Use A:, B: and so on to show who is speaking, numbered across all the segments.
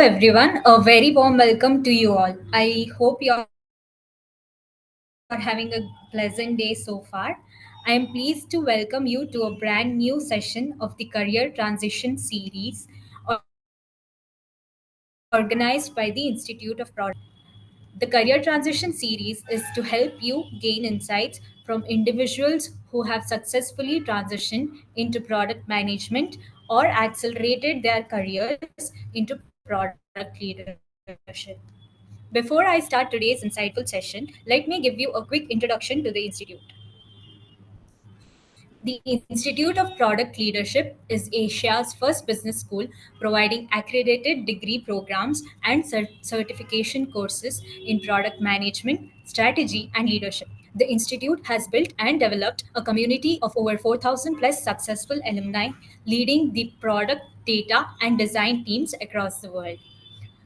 A: Everyone, a very warm welcome to you all. I hope you are having a pleasant day so far. I am pleased to welcome you to a brand new session of the Career Transition Series organized by the Institute of Product. The Career Transition Series is to help you gain insights from individuals who have successfully transitioned into product management or accelerated their careers into product leadership. Before I start today's insightful session, let me give you a quick introduction to the Institute. The Institute of Product Leadership is Asia's first business school providing accredited degree programs and certification courses in product management, strategy, and leadership. The Institute has built and developed a community of over 4,000 plus successful alumni leading the product, data, and design teams across the world.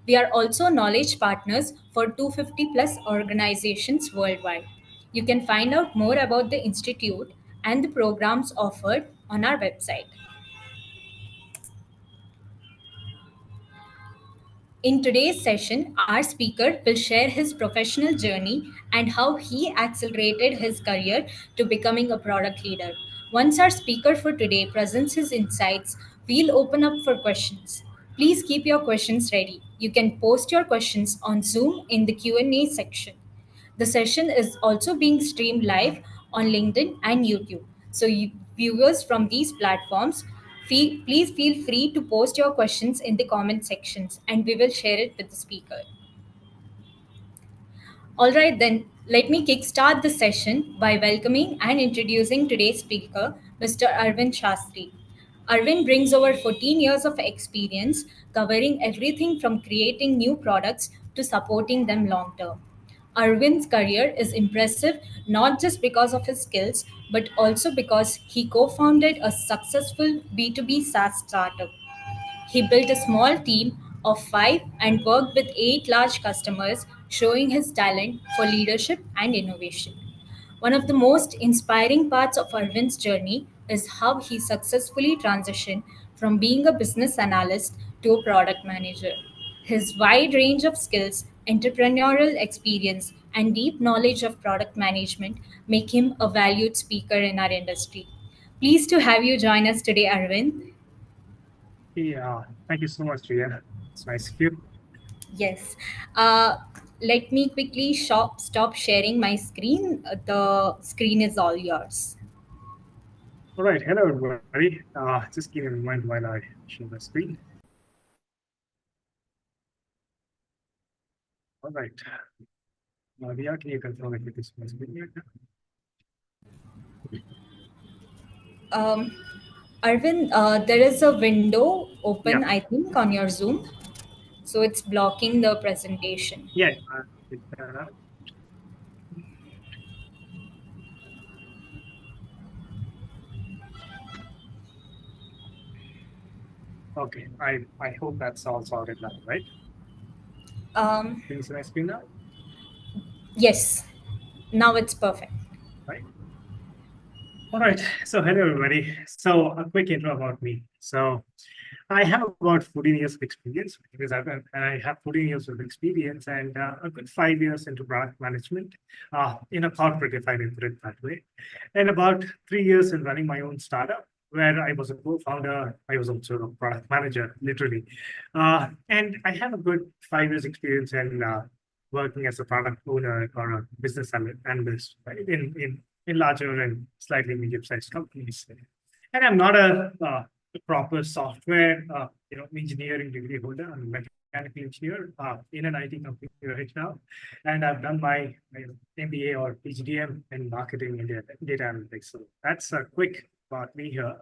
A: We are also knowledge partners for 250 plus organizations worldwide. You can find out more about the Institute and the programs offered on our website. In today's session, our speaker will share his professional journey and how he accelerated his career to becoming a product leader. Once our speaker for today presents his insights, we'll open up for questions. Please keep your questions ready. You can post your questions on Zoom in the Q&A section. The session is also being streamed live on LinkedIn and YouTube. So, viewers from these platforms, please feel free to post your questions in the comment sections and we will share it with the speaker. All right, then, let me kickstart the session by welcoming and introducing today's speaker, Mr. Aravind Sastry. Arvind brings over 14 years of experience covering everything from creating new products to supporting them long term. Arvind's career is impressive not just because of his skills, but also because he co founded a successful B2B SaaS startup. He built a small team of five and worked with eight large customers, showing his talent for leadership and innovation. One of the most inspiring parts of Arvind's journey is how he successfully transitioned from being a business analyst to a product manager. His wide range of skills, entrepreneurial experience, and deep knowledge of product management make him a valued speaker in our industry. Pleased to have you join us today, Arvind.
B: Yeah, thank you so much, Ria. It's nice of you.
A: Yes. Let me quickly stop sharing my screen. The screen is all yours.
B: All right, hello everybody. Just give me a moment while I share the screen. All right. Ria, can you confirm if it is my screen right now?
A: Um, Arvind, there is a window
B: Yeah,
A: open, I think, on your Zoom. So it's blocking the presentation.
B: yeah. Okay, I hope that's all sorted now, right?
A: Um,
B: Can you see my screen now?
A: yes, now it's perfect.
B: Right. All right. So hello everybody. So a quick intro about me. So I have about 14 years of experience because I have 14 years of experience and a good 5 years into product management in a corporate, if I may put it that way, and about 3 years in running my own startup where I was a co-founder. I was also a product manager, literally, and I have a good 5 years experience in working as a product owner or a business analyst, right, in larger and slightly medium-sized companies. And I'm not a proper software, engineering degree holder. I'm a mechanical engineer in an IT company right now, and I've done my MBA or PGDM in marketing and data analytics. So that's a quick about me here.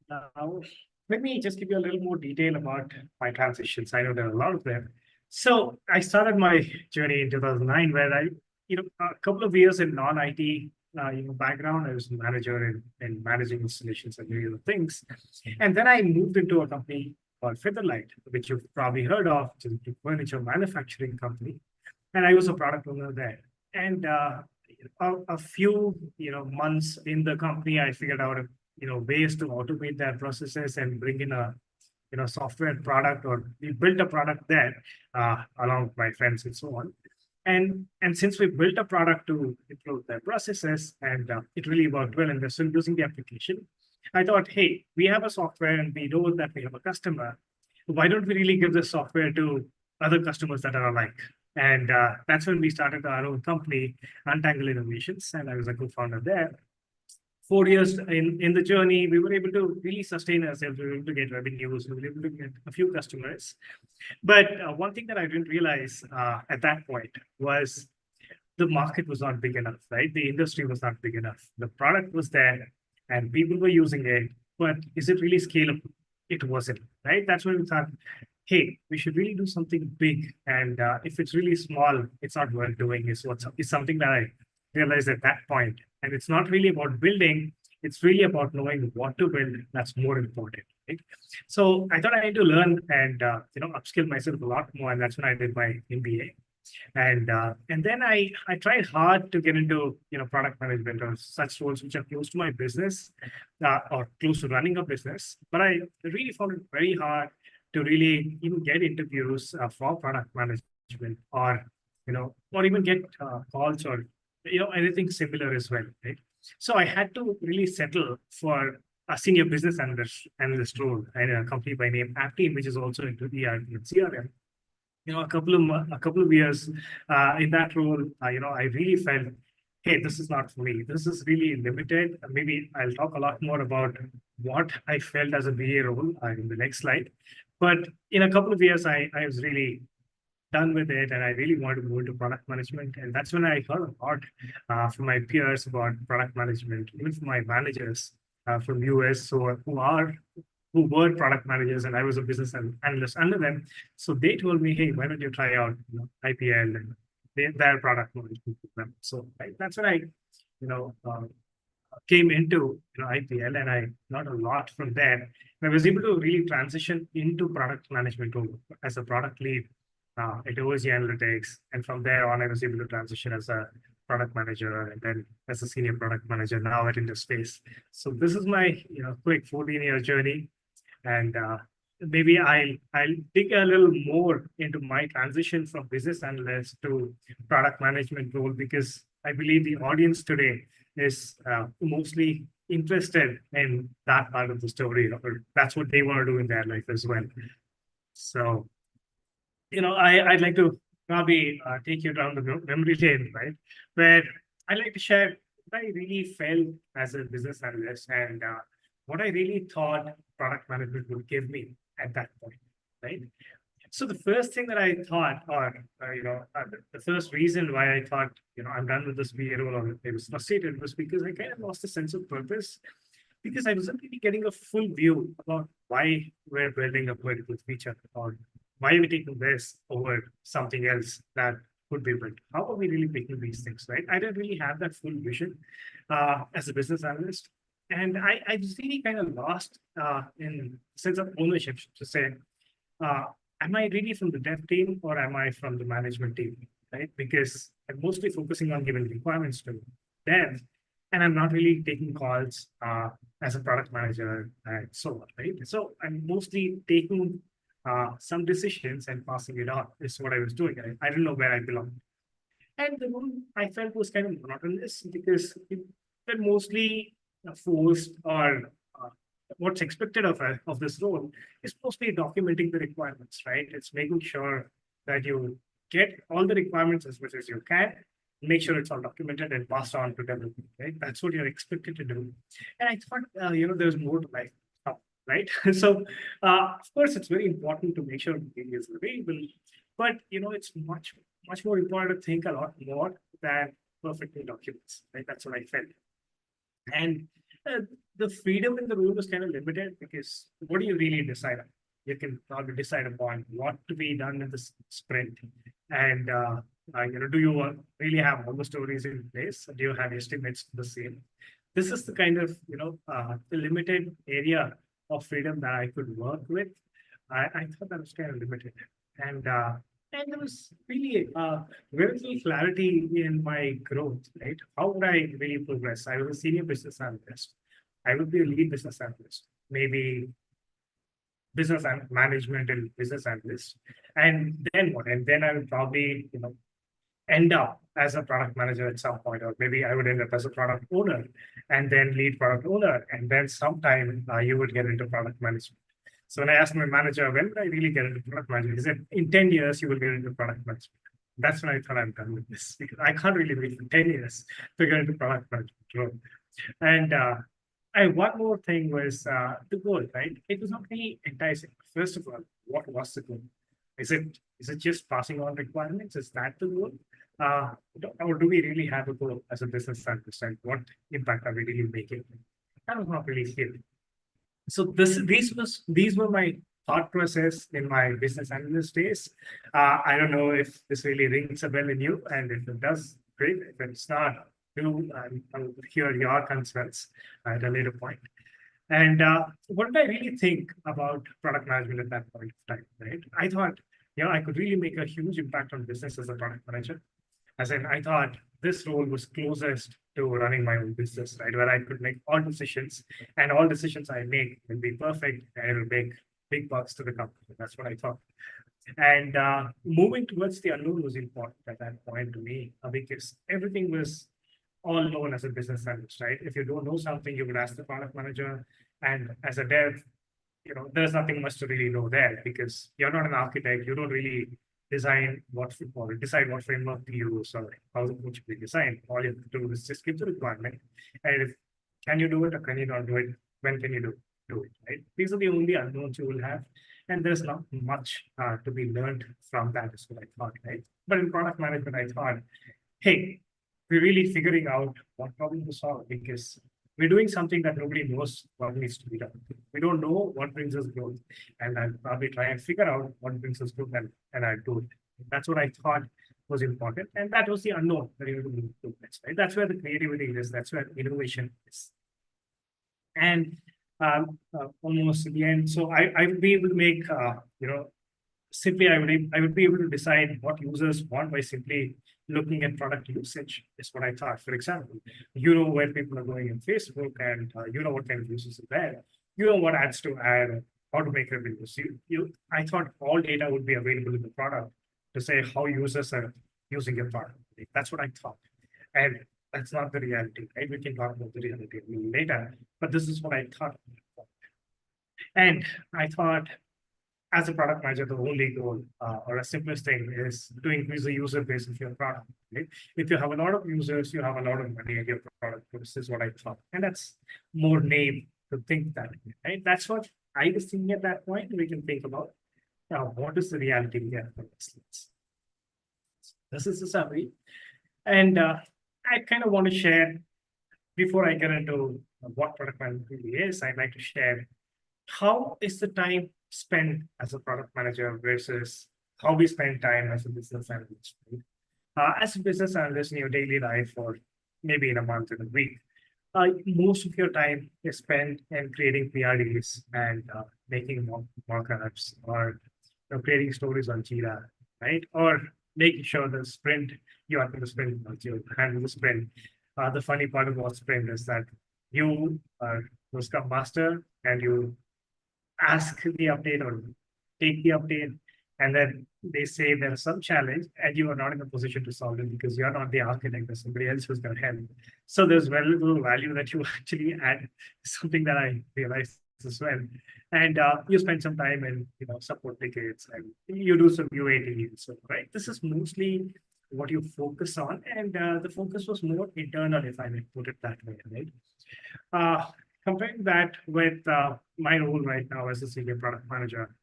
B: Now, let me just give you a little more detail about my transitions. I know there are a lot of them. So I started my journey in 2009, where a couple of years in non-IT, background. I was a manager in managing installations and many other things. And then I moved into a company called Featherlight, which you've probably heard of, which is a furniture manufacturing company. And I was a product owner there. And a few, months in the company, I figured out, ways to automate their processes and bring in a software product, or we built a product there along with my friends and so on. And since we built a product to improve their processes, and it really worked well, and they're still using the application, I thought, hey, we have a software and we know that we have a customer. Why don't we really give this software to other customers that are alike? And that's when we started our own company, Untangle Innovations, and I was a co-founder there. 4 years in the journey, we were able to really sustain ourselves. We were able to get revenues. We were able to get a few customers. But one thing that I didn't realize at that point was the market was not big enough, right? The industry was not big enough. The product was there and people were using it, but is it really scalable? It wasn't, right? That's when we thought, hey, we should really do something big. And if it's really small, it's not worth doing, is something that I realized at that point. And it's not really about building, it's really about knowing what to build. That's more important, right? So I thought I had to learn and upskill myself a lot more. And that's when I did my MBA. And then I tried hard to get into product management or such roles which are close to my business or close to running a business. But I really found it very hard to really even get interviews for product management, or even get calls, or anything similar as well, right? So I had to really settle for a senior business analyst role in a company by name Apteam, which is also into ERP and CRM. A couple of years in that role, I really felt, hey, this is not for me. This is really limited. Maybe I'll talk a lot more about what I felt as a BA role in the next slide. But in a couple of years, I was really done with it, and I really wanted to move into product management. And that's when I heard a lot from my peers about product management, even from my managers from US who were product managers, and I was a business analyst under them. So they told me, hey, why don't you try out IPL and their product management program? So that's when I came into IPL, and I learned a lot from there. And I was able to really transition into product management role as a product lead at OSG Analytics. And from there on, I was able to transition as a product manager, and then as a senior product manager now at Indusface. So this is my quick 14-year journey. And maybe I'll dig a little more into my transition from business analyst to product management role, because I believe the audience today is mostly interested in that part of the story, or that's what they want to do in their life as well. So, I'd like to probably take you down the memory lane, right? Where I'd like to share what I really felt as a business analyst, and what I really thought product management would give me at that point, right? So the first thing that I thought, or the first reason why I thought, I'm done with this BA role, or I was frustrated, was because I kind of lost a sense of purpose, because I wasn't really getting a full view about why we're building a particular feature, or why are we taking this over something else that could be built. How are we really picking these things, right? I didn't really have that full vision as a business analyst. And I was really kind of lost in sense of ownership to say, am I really from the dev team, or am I from the management team, right? Because I'm mostly focusing on giving requirements to dev, and I'm not really taking calls as a product manager and so on, right? So I'm mostly taking some decisions and passing it on is what I was doing. I didn't know where I belonged. And the one I felt was kind of monotonous, because they're mostly forced, or what's expected of this role is mostly documenting the requirements, right? It's making sure that you get all the requirements as much as you can, make sure it's all documented and passed on to development, right? That's what you're expected to do. And I thought, there's more to life, right? So, of course, it's very important to make sure the thing is available, but, it's much, much more important to think a lot more than perfectly documents, right? That's what I felt. And the freedom in the role was kind of limited, because what do you really decide on? You can probably decide upon what to be done in the sprint. And, do you really have all the stories in place? Do you have estimates the same? This is the kind of, the limited area of freedom that I could work with. I thought that was kind of limited. And there was really very little clarity in my growth, right? How would I really progress? I was a senior business analyst. I would be a lead business analyst. Maybe business and management and business analyst. And then what? And then I would probably, end up as a product manager at some point, or maybe I would end up as a product owner and then lead product owner. And then sometime you would get into product management. So when I asked my manager, when would I really get into product management? He said, in 10 years, you will get into product management. That's when I thought I'm done with this because I can't really wait for 10 years to get into product management role. And one more thing was the goal, right? It was not really enticing. First of all, what was the goal? Is it just passing on requirements? Is that the goal? Or do we really have a goal as a business analyst and what impact are we really making? That was not really clear. So these were my thought process in my business analyst days. I don't know if this really rings a bell in you, and if it does, great. If it's not, I'll hear your concerns at a later point. And what did I really think about product management at that point of time, right? I thought, I could really make a huge impact on business as a product manager. As in, I thought this role was closest to running my own business, right? Where I could make all decisions, and all decisions I make will be perfect, and it will make big bucks to the company. That's what I thought. And moving towards the unknown was important at that point to me, because everything was all known as a business analyst, right? If you don't know something, you would ask the product manager. And as a dev, there's nothing much to really know there because you're not an architect. You don't really decide what framework to use or how the code should be designed. All you have to do is just give the requirement. And if can you do it or can you not do it? When can you do it? Right? These are the only unknowns you will have. And there's not much to be learned from that, is what I thought, right? But in product management, I thought, hey, we're really figuring out what problem to solve because we're doing something that nobody knows what needs to be done. We don't know what brings us growth. And I'll probably try and figure out what brings us growth and I'll do it. That's what I thought was important. And that was the unknown that you have to move towards, right? That's where the creativity is. That's where innovation is. And almost at the end, so I would be able to make, simply I would be able to decide what users want by simply looking at product usage is what I thought. For example, where people are going in Facebook and what kind of users are there. What ads to add, how to make revenues. I thought all data would be available in the product to say how users are using your product. That's what I thought. And that's not the reality, right? We can talk about the reality later, but this is what I thought. And I thought, as a product manager, the only goal or a simplest thing is to increase the user base of your product. Right? If you have a lot of users, you have a lot of money in your product. This is what I thought. And that's more naive to think that way. Right? That's what I was thinking at that point. We can think about what is the reality here for this. This is the summary. And I kind of want to share, before I get into what product management really is, I'd like to share how is the time spent as a product manager versus how we spend time as a business analyst. Right? As a business analyst in your daily life, or maybe in a month, in a week, most of your time is spent in creating PRDs and making mock-ups or creating stories on Jira, right? Or making sure the sprint, you are going to sprint, you handle the sprint. The funny part about sprint is that you are the Scrum Master and you ask the update or take the update, and then they say there's some challenge and you are not in a position to solve it because you're not the architect, there's somebody else who's going to help. So there's very little value that you actually add, something that I realized as well. And you spend some time in support tickets and you do some UAT and so, right? This is mostly what you focus on, and the focus was more internal, if I may put it that way, right? Comparing that with my role right now as a senior product manager,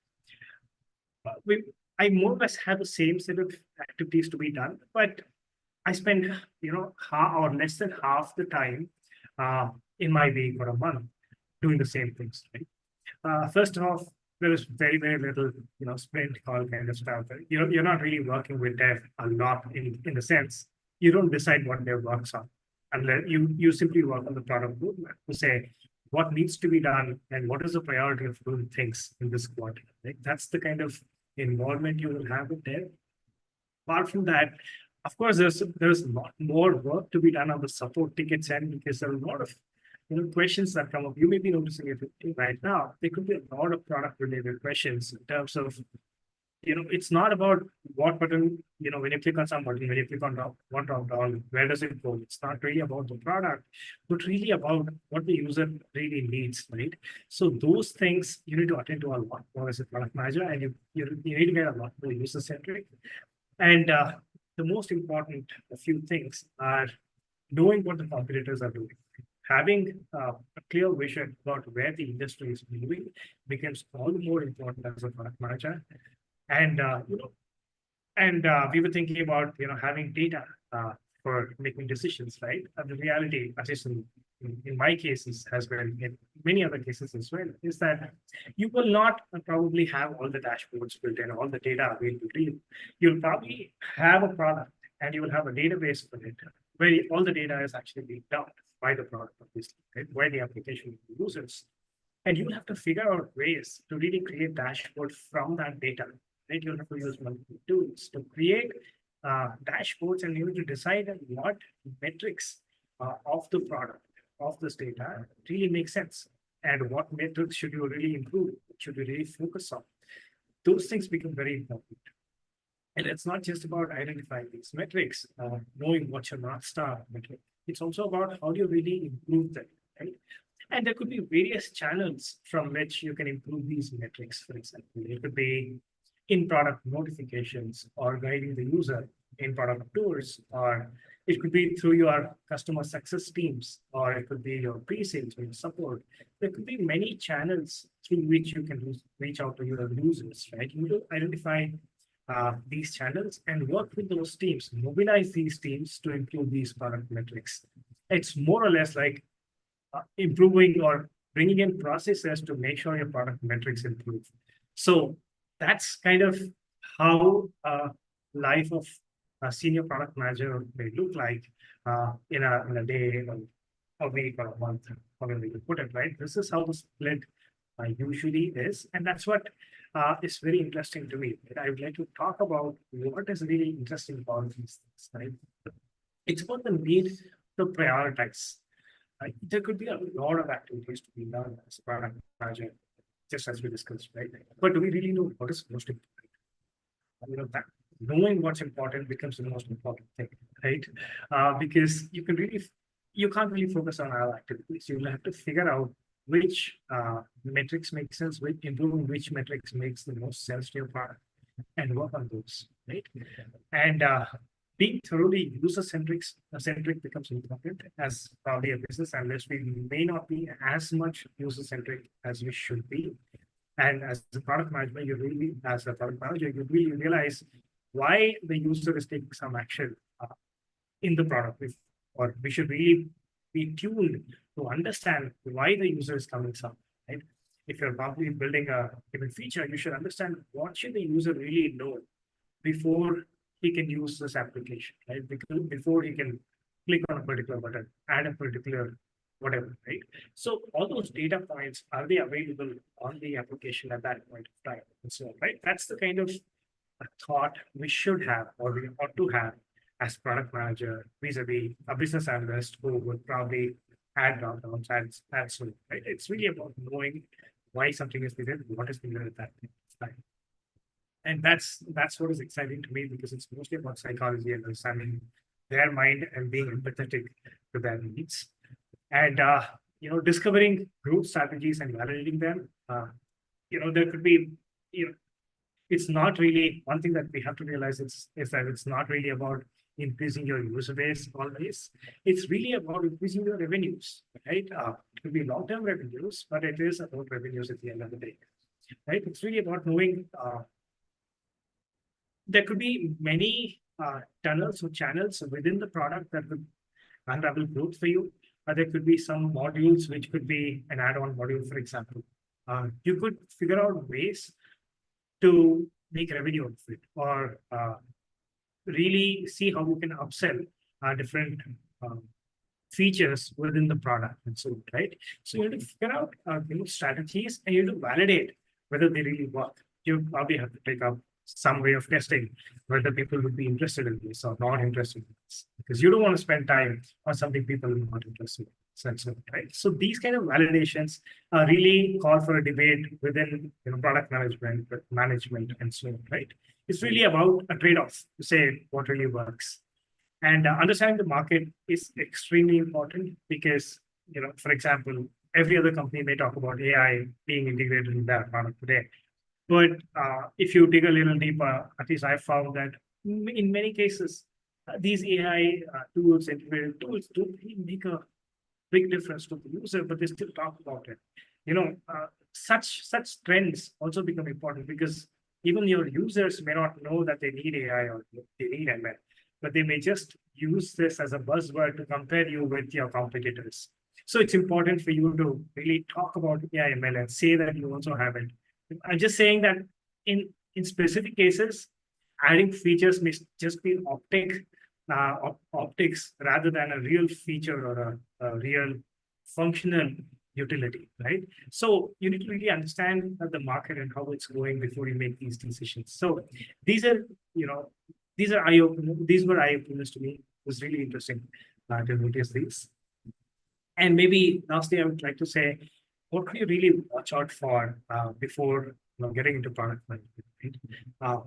B: I more or less have the same set of activities to be done, but I spend, half or less than half the time in my week or a month doing the same things. Right? First off, there is very, very little, sprint call kind of stuff. You're not really working with dev a lot in the sense you don't decide what dev works on, unless you simply work on the product roadmap to say what needs to be done and what is the priority of doing things in this quarter. Right? That's the kind of involvement you will have with dev. Apart from that, of course, there's a lot more work to be done on the support tickets end because there are a lot of questions that come up. You may be noticing it right now. There could be a lot of product related questions in terms of, it's not about what button, when you click on some button, when you click on one drop down, where does it go? It's not really about the product, but really about what the user really needs, right? So those things you need to attend to a lot more as a product manager, and you need to get a lot more user centric. And the most important few things are knowing what the competitors are doing. Having a clear vision about where the industry is moving becomes all the more important as a product manager. And we were thinking about having data for making decisions, right? And the reality, at least in my cases as well, in many other cases as well, is that you will not probably have all the dashboards built in, all the data available to you. You'll probably have a product and you will have a database for it where all the data is actually being dumped by the product, obviously, right? By the application users. And you'll have to figure out ways to really create dashboard from that data, right? You'll have to use multiple tools to create dashboards, and you need to decide on what metrics of the product, of this data really make sense. And what metrics should you really improve? Should you really focus on? Those things become very important. And it's not just about identifying these metrics, knowing what your North Star metric. It's also about how do you really improve them, right? And there could be various channels from which you can improve these metrics, for example. It could be in-product notifications or guiding the user in product tours, or it could be through your customer success teams, or it could be your pre-sales or your support. There could be many channels through which you can reach out to your users, right? You need to identify these channels and work with those teams, mobilize these teams to improve these product metrics. It's more or less like improving or bringing in processes to make sure your product metrics improve. So that's kind of how life of a senior product manager may look like in a day, or a week, or a month, however you put it, right? This is how the split usually is. And that's what is very interesting to me. Right? I would like to talk about what is really interesting about these things, right? It's about the need to prioritize. There could be a lot of activities to be done as a product manager, just as we discussed, right? But do we really know what is most important? That knowing what's important becomes the most important thing, right? Because you can't really focus on all activities. You'll have to figure out which metrics make sense, improving which metrics makes the most sense to your product, and work on those, right? And being thoroughly user-centric becomes important. As probably a business analyst, we may not be as much user-centric as we should be. And as a product manager, you really realize why the user is taking some action in the product, or we should really be tuned to understand why the user is coming some, right? If you're probably building a given feature, you should understand what should the user really know before he can use this application, right? Before he can click on a particular button, add a particular whatever, right? So all those data points, are they available on the application at that point of time? And so, right? That's the kind of thought we should have, or we ought to have as product manager vis-a-vis a business analyst who would probably add dropdowns, add so, right? It's really about knowing why something is needed, what is needed at that time. And that's what is exciting to me, because it's mostly about psychology and understanding their mind and being empathetic to their needs. And discovering growth strategies and validating them. There could be, it's not really one thing that we have to realize is that it's not really about increasing your user base always. It's really about increasing your revenues, right? It could be long-term revenues, but it is about revenues at the end of the day, right? It's really about knowing there could be many tunnels or channels within the product that would unravel growth for you. There could be some modules, which could be an add-on module, for example. You could figure out ways to make revenue out of it, or really see how you can upsell different features within the product and so, right? So you have to figure out strategies, and you have to validate whether they really work. You probably have to take up some way of testing whether people would be interested in this or not interested in this, because you don't want to spend time on something people are not interested in. sensor, right? So these kind of validations really call for a debate within product management, and so on, right? It's really about a trade-off to say what really works. And understanding the market is extremely important because, for example, every other company may talk about AI being integrated in their product today. But if you dig a little deeper, at least I found that in many cases, these AI tools, integrated tools, don't really make a big difference to the user, but they still talk about it. Such trends also become important because even your users may not know that they need AI or they need ML, but they may just use this as a buzzword to compare you with your competitors. So it's important for you to really talk about AI ML and say that you also have it. I'm just saying that in specific cases, adding features may just be optics rather than a real feature or a real functional utility, right? So you need to really understand the market and how it's going before you make these decisions. So these are, these are eye openers. These were eye openers to me. It was really interesting to notice these. And maybe lastly, I would like to say, what can you really watch out for before getting into product management? Right?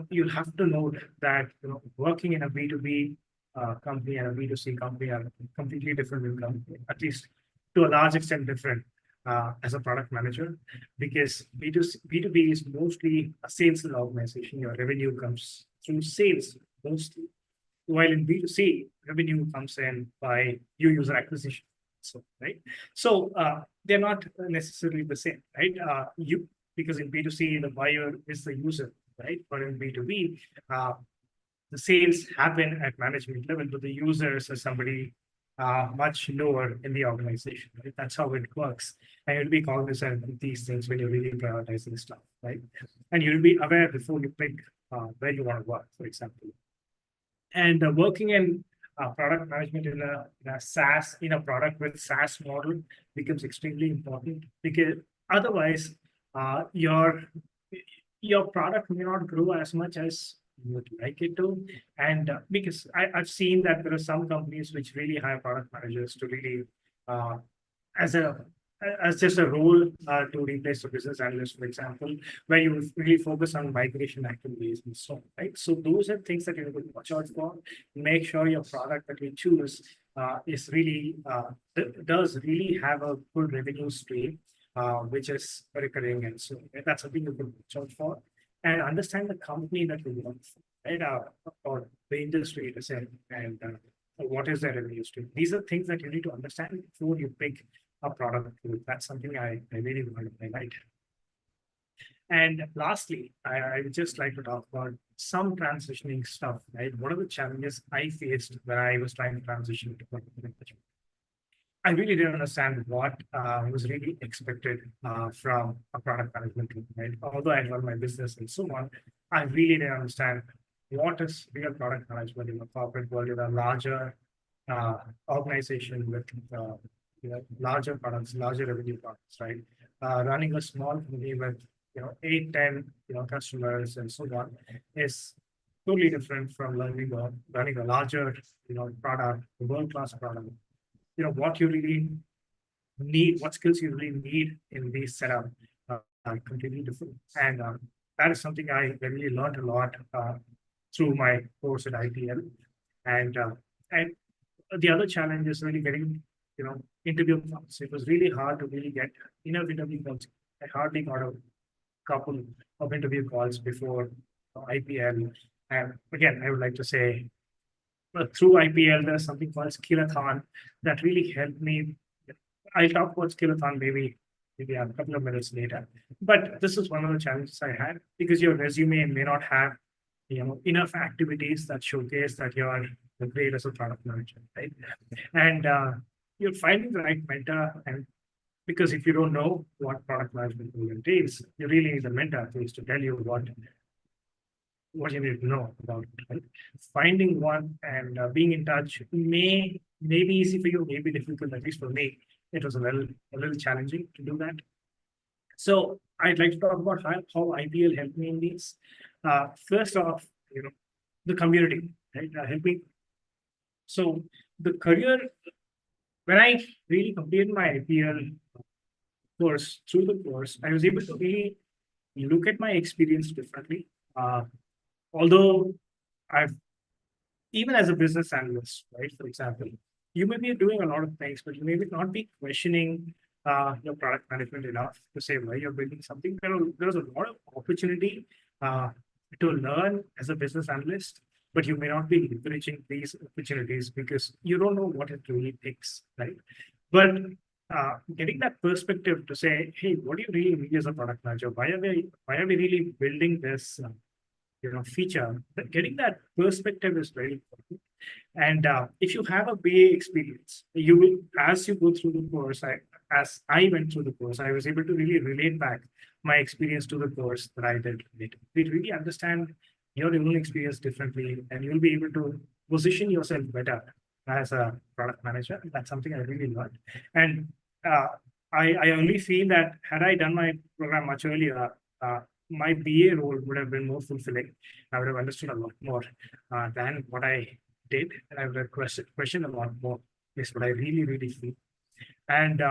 B: You'll have to note that working in a B2B company and a B2C company are completely different income, at least to a large extent different as a product manager, because B2B is mostly a sales organization. Your revenue comes through sales mostly, while in B2C, revenue comes in by new user acquisition. So, right? So they're not necessarily the same, right? Because in B2C, the buyer is the user, right? But in B2B, the sales happen at management level, but the users are somebody much lower in the organization, right? That's how it works. And you'll be cognizant of these things when you're really prioritizing stuff, right? And you'll be aware before you pick where you want to work, for example. And working in product management in a SaaS, in a product with SaaS model becomes extremely important because otherwise your product may not grow as much as you would like it to. And because I've seen that there are some companies which really hire product managers to really uh, as a as just a role to replace a business analyst, for example, where you really focus on migration activities and so on, right? So those are things that you need to watch out for. Make sure your product that you choose is really does really have a good revenue stream, which is recurring, and so that's something you can watch out for, and understand the company that you work for, right? Or the industry it is in, and what is their revenue stream. These are things that you need to understand before you pick a product. That's something I really want to highlight. And lastly, I would just like to talk about some transitioning stuff, right? What are the challenges I faced when I was trying to transition to product management? I really didn't understand what was really expected from a product management team, right? Although I run my business and so on, I really didn't understand what is real product management in a corporate world, in a larger organization with larger products, larger revenue products, right? Running a small company with 8, 10 customers and so on is totally different from running a larger product, a world-class product. What you really need, what skills you really need in this setup are completely different. And that is something I really learned a lot through my course at IPL. And the other challenge is really getting interview calls. It was really hard to really get enough interview calls. I hardly got a couple of interview calls before IPL. And again, I would like to say, through IPL, there's something called Skillathon that really helped me. I'll talk about Skillathon maybe a couple of minutes later. But this is one of the challenges I had because your resume may not have enough activities that showcase that you're great as a product manager, right? And you're finding the right mentor, and because if you don't know what product management really entails, you really need a mentor to tell you what you need to know about it, right? Finding one and being in touch may be easy for you, may be difficult. At least for me, it was a little challenging to do that. So I'd like to talk about how IPL helped me in these. First off, the community, right? Helping. So the career when I really completed my IPL course, through the course, I was able to really look at my experience differently. Uh, Although I've even as a business analyst, right? For example, you may be doing a lot of things, but you may not be questioning your product management enough to say why you're building something. There's a lot of opportunity uh, to learn as a business analyst, but you may not be leveraging these opportunities because you don't know what it really takes, right? But getting that perspective to say, hey, what do you really need as a product manager? Why are we really building this feature? Getting that perspective is very important. And if you have a BA experience, you will, as you go through the course, as I went through the course, I was able to really relate back my experience to the course that I did. We really understand your own experience differently, and you'll be able to position yourself better as a product manager. That's something I really learned. And uh, I only feel that had I done my program much earlier, my BA role would have been more fulfilling. I would have understood a lot more than what I did, and I would have questioned a lot more. Is what I really, really feel. And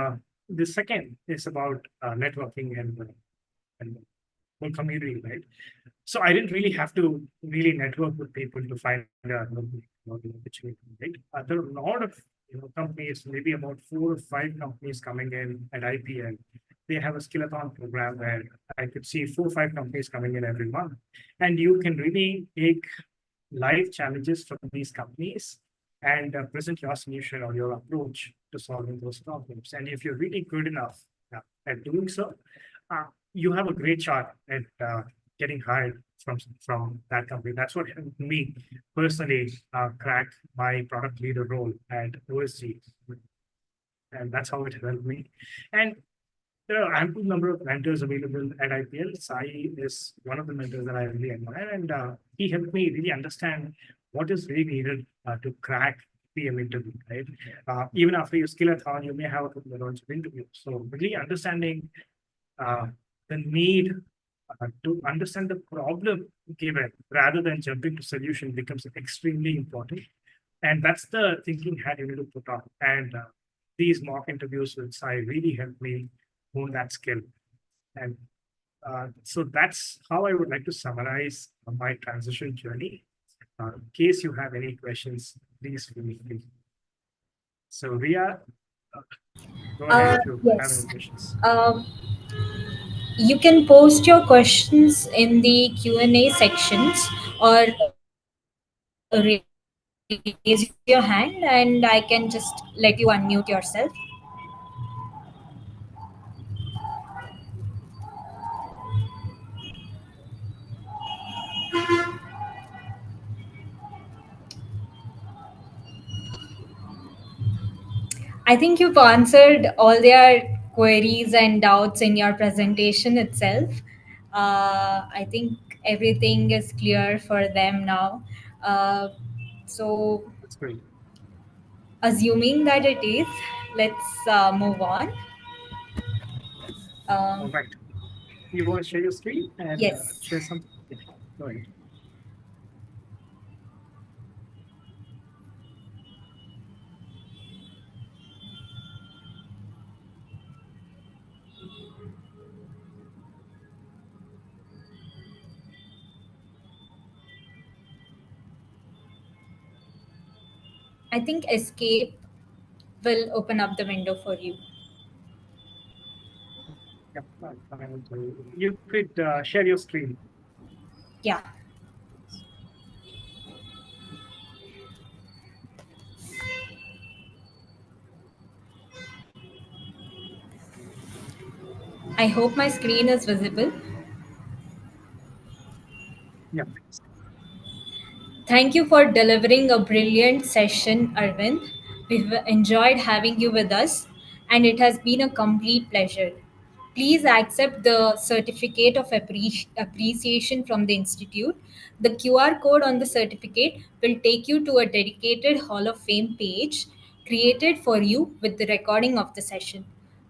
B: the second is about networking and whole community, right? So I didn't really have to really network with people to find opportunity, right? There are a lot of companies, maybe about 4 or 5 companies coming in at IPL. They have a skillathon program where I could see 4 or 5 companies coming in every month, and you can really take live challenges from these companies and present your solution or your approach to solving those problems. And if you're really good enough at doing so, uh, you have a great shot at getting hired from that company. That's what helped me personally crack my product leader role at OSG, and that's how it helped me. And there are ample number of mentors available at IPL. Sai is one of the mentors that I really admire, and he helped me really understand what is really needed to crack PM interview, right? Even after your skillathon, you may have a couple of rounds of interview. So really understanding uh, the need to understand the problem given rather than jumping to solution becomes extremely important. And that's the thinking hat you need to put on. And these mock interviews with Sai really helped me hone that skill. And so that's how I would like to summarize my transition journey. In case you have any questions, please feel free. So, Ria, uh, go ahead if you have any
A: Yes.
B: questions.
A: Um, you can post your questions in the Q&A sections or raise your hand and I can just let you unmute yourself. I think you've answered all their queries and doubts in your presentation itself. I think everything is clear for them now. Uh, so,
B: That's great.
A: assuming that it is, let's move on.
B: All
A: Um,
B: right. You want to share your screen and
A: yes,
B: share something? Yeah, go ahead.
A: I think escape will open up the window for you.
B: Yep, you could share your screen.
A: Yeah, I hope my screen is visible.
B: Yeah.
A: Thank you for delivering a brilliant session, Arvind. We've enjoyed having you with us, and it has been a complete pleasure. Please accept the certificate of appreciation from the Institute. The QR code on the certificate will take you to a dedicated Hall of Fame page created for you with the recording of the session.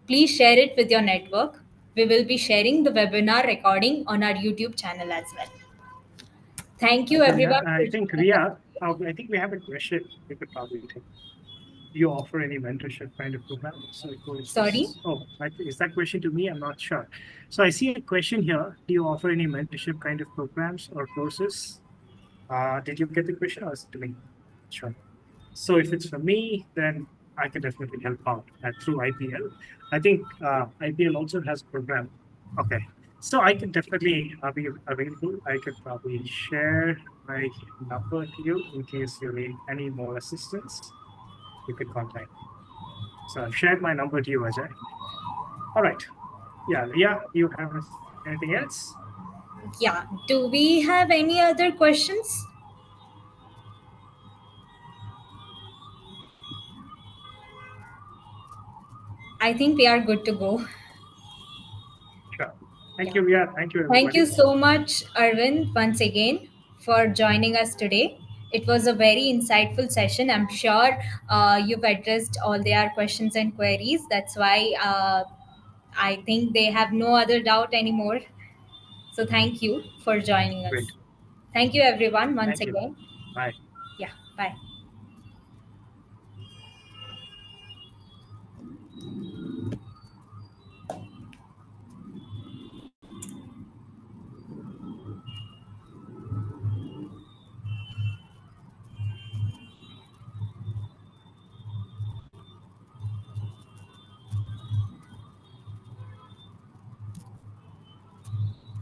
A: Please share it with your network. We will be sharing the webinar recording on our YouTube channel as well. Thank you,
B: Okay, Ria.
A: everyone, for
B: I think
A: joining us
B: Ria,
A: today.
B: I think we have a question we could probably take. Do you offer any mentorship kind of programs or
A: Sorry.
B: courses? Oh, is that question to me? I'm not sure. So I see a question here. Do you offer any mentorship kind of programs or courses? Did you get the question or is it to me? Sure. So if it's for me, then I can definitely help out through IPL. I think IPL also has a program. Okay. So I can definitely be available. I could probably share my number to you in case you need any more assistance. You could contact. So I've shared my number to you, Ajay. All right. Yeah, Leah, you have anything else?
A: Yeah. Do we have any other questions? I think we are good to go.
B: Sure. Thank
A: Yeah.
B: you, Leah. Thank you,
A: Thank you
B: everybody.
A: so much, Arvind, once again for joining us today. It was a very insightful session. I'm sure you've addressed all their questions and queries. That's why I think they have no other doubt anymore. So, thank you for joining us.
B: Great.
A: Thank you, everyone, once
B: Thank you.
A: again.
B: Bye.
A: Yeah, bye.